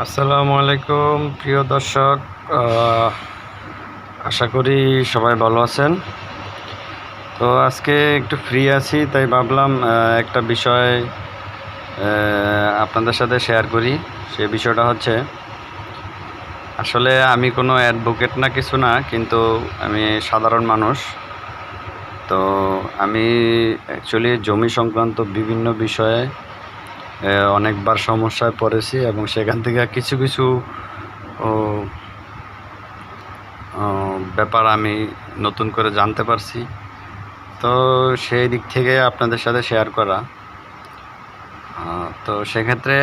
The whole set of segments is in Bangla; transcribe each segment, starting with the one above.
আসসালামু আলাইকুম প্রিয় দর্শক। আহ, আশা করি সবাই ভালো আছেন। তো আজকে একটু ফ্রি আছি, তাই ভাবলাম একটা বিষয় আপনাদের সাথে শেয়ার করি। সে বিষয়টা হচ্ছে, আসলে আমি কোনো অ্যাডভোকেট না, কিছু না, কিন্তু আমি সাধারণ মানুষ। তো আমি অ্যাকচুয়ালি জমি সংক্রান্ত বিভিন্ন বিষয়ে অনেকবার সমস্যায় পড়েছি, এবং সেখান থেকে কিছু কিছু ও, ব্যাপার আমি নতুন করে জানতে পারছি। তো সেই দিক থেকে আপনাদের সাথে শেয়ার করা। তো সেক্ষেত্রে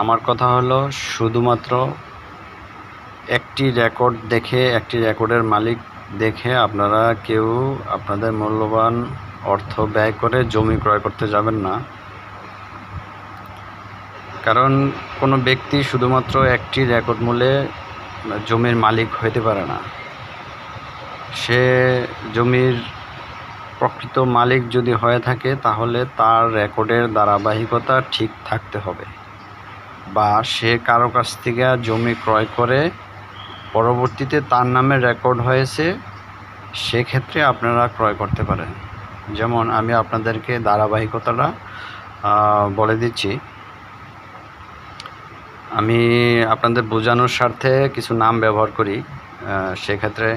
আমার কথা হলো, শুধুমাত্র একটি রেকর্ড দেখে, একটি রেকর্ডের মালিক দেখে আপনারা কেউ আপনাদের মূল্যবান অর্থ ব্যয় করে জমি ক্রয় করতে যাবেন না। কারণ কোনো ব্যক্তি শুধুমাত্র একটি রেকর্ড মূল্যে জমির মালিক হইতে পারে না। সে জমির প্রকৃত মালিক যদি হয়ে থাকে, তাহলে তার রেকর্ডের ধারাবাহিকতা ঠিক থাকতে হবে, বা সে কারো কাছ থেকে জমি ক্রয় করে পরবর্তীতে তার নামে রেকর্ড হয়েছে, সেক্ষেত্রে আপনারা ক্রয় করতে পারেন। যেমন আমি আপনাদেরকে ধারাবাহিকতাটা বলে দিচ্ছি। আমি আপনাদের বোঝানোর স্বার্থে কিছু নাম ব্যবহার করি। সেক্ষেত্রে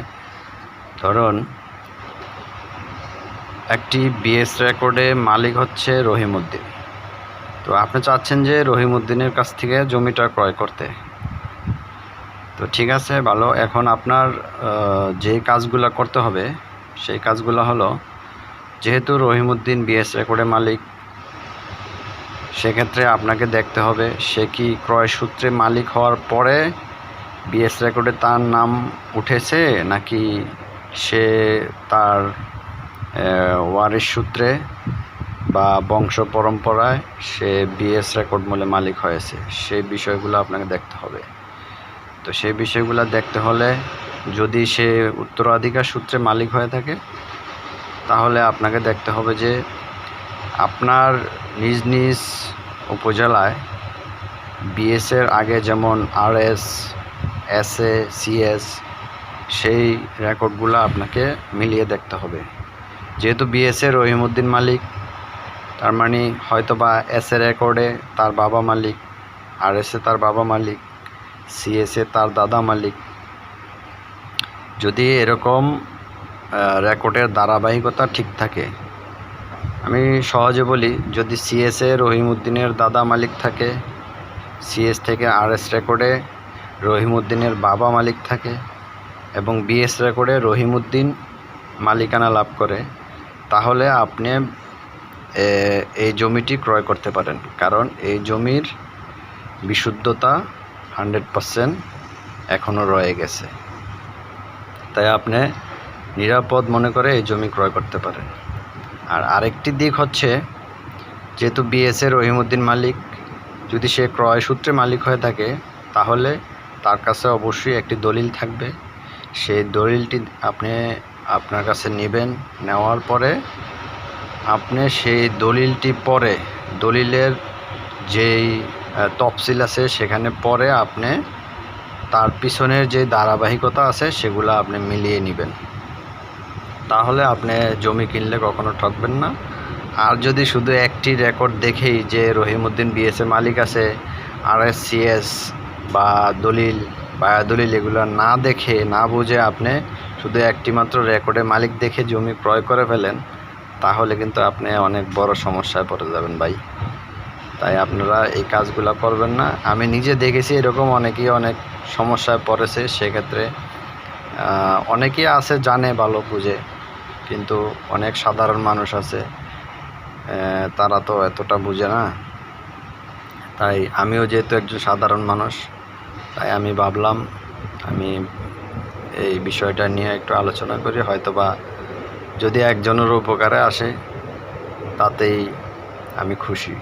ধরুন, একটি বিএস রেকর্ডে মালিক হচ্ছে রহিমউদ্দিন। তো আপনি চাচ্ছেন যে রহিমউদ্দিনের কাছ থেকে জমিটা ক্রয় করতে। তো ঠিক আছে, ভালো। এখন আপনার যে কাজগুলো করতে হবে, সেই কাজগুলো হলো, যেহেতু রহিমউদ্দিন বিএস রেকর্ডের মালিক, সেক্ষেত্রে আপনাকে দেখতে হবে সে কি ক্রয় সূত্রে মালিক হওয়ার পরে বিএস রেকর্ডে তার নাম উঠেছে, নাকি সে তার ওয়ারিশ সূত্রে বা বংশ পরম্পরায় সে বিএস রেকর্ড মূলে মালিক হয়েছে। সেই বিষয়গুলো আপনাকে দেখতে হবে। তো সেই বিষয়গুলো দেখতে হলে, যদি সে উত্তরাধিকার সূত্রে মালিক হয়ে থাকে, তাহলে আপনাকে দেখতে হবে যে আপনার নিজ নিজ উপজেলায় বিএসের আগে যেমন আরএস, এসএ, সিএস, সেই রেকর্ডগুলো আপনাকে মিলিয়ে দেখতে হবে। যেহেতু বিএসের রহিমউদ্দিন মালিক, তার মানে হয়তো বা এসএ রেকর্ডে তার বাবা মালিক, আরএসে তার বাবা মালিক, সিএসএ তার দাদা মালিক। যদি এরকম রেকর্ডের ধারাবাহিকতা ঠিক থাকে, আমি সহজে বলি, যদি সিএসএ রহিমউদ্দিনের দাদা মালিক থাকে, সিএস থেকে আরএস রেকর্ডে রহিমউদ্দিনের বাবা মালিক থাকে, এবং বিএস রেকর্ডে রহিমউদ্দিন মালিকানা লাভ করে, তাহলে আপনি এই জমিটি ক্রয় করতে পারেন। কারণ এই জমির বিশুদ্ধতা 100% এখনও রয়ে গেছে। তাই আপনি নিরাপদ মনে করে এই জমি ক্রয় করতে পারেন। আর আরেকটি দিক হচ্ছে, যেহেতু বিএসের রহিমউদ্দিন মালিক, যদি সে ক্রয় সূত্রে মালিক হয়ে থাকে, তাহলে তার কাছে অবশ্যই একটি দলিল থাকবে। সেই দলিলটি আপনি আপনার কাছে নেবেন। নেওয়ার পরে আপনি সেই দলিলটি পরে, দলিলের যেই তফসিল আছে সেখানে পরে আপনি তার পিছনের যে ধারাবাহিকতা আছে সেগুলো আপনি মিলিয়ে নেবেন। তাহলে আপনি জমি কিনলে কখনো ঠকবেন না। আর যদি শুধু একটি রেকর্ড দেখেই যে রহিমউদ্দিন বিএসের মালিক আছে, আরএসসিএস বা দলিল বায়া দলিল এগুলো না দেখে, না বুঝে আপনি শুধু একটি মাত্র রেকর্ডের মালিক দেখে জমি ক্রয় করে ফেলেন, তাহলে কিন্তু আপনি অনেক বড় সমস্যায় পড়ে যাবেন ভাই। তাই আপনারা এই কাজগুলো করবেন না। আমি নিজে দেখেছি এরকম অনেকেই অনেক সমস্যায় পড়েছে। সেক্ষেত্রে অনেকেই আছে জানে, ভালো বুঝে, কিন্তু অনেক সাধারণ মানুষ আছে, তারা তো এতটা বুঝে না। তাই আমিও যেহেতু একজন সাধারণ মানুষ, তাই আমি ভাবলাম আমি এই বিষয়টা নিয়ে একটু আলোচনা করি। হয়তোবা যদি একজনের উপকারে আসে, তাতেই আমি খুশি।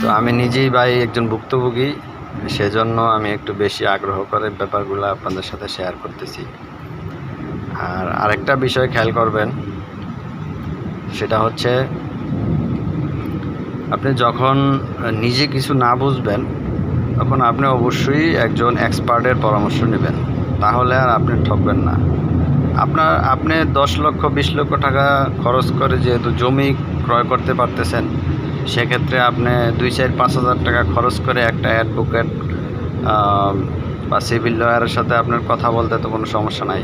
তো আমি নিজেই ভাই একজন ভুক্তভোগী, সেজন্য আমি একটু বেশি আগ্রহ করে ব্যাপারগুলো আপনাদের সাথে শেয়ার করতেছি। আর আরেকটা বিষয় খেয়াল করবেন, সেটা হচ্ছে আপনি যখন নিজে কিছু না বুঝবেন তখন আপনি অবশ্যই একজন এক্সপার্টের পরামর্শ নেবেন, তাহলে আর আপনি ঠকবেন না। আপনি 10 লক্ষ 20 লক্ষ টাকা খরচ করে যেহেতু জমি ক্রয় করতে পারতেছেন, সেক্ষেত্রে আপনি 2-4-5 হাজার টাকা খরচ করে একটা অ্যাডভোকেট বা সিভিল লয়ারের সাথে আপনার কথা বলতে তো কোনো সমস্যা নাই।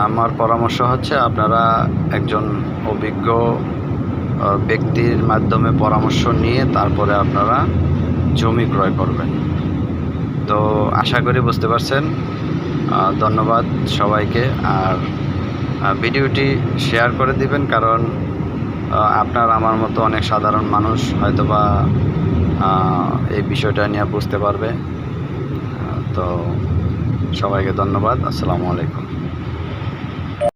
আমার পরামর্শ হচ্ছে আপনারা একজন অভিজ্ঞ ব্যক্তির মাধ্যমে পরামর্শ নিয়ে তারপরে আপনারা জমি ক্রয় করবেন। তো আশা করি বুঝতে পারছেন। ধন্যবাদ সবাইকে। আর ভিডিওটি শেয়ার করে দিবেন, কারণ আপনার আমার মতো অনেক সাধারণ মানুষ হয়তোবা এই বিষয়টা নিয়ে বুঝতে পারবে। তো সবাইকে ধন্যবাদ। আসসালামু আলাইকুম।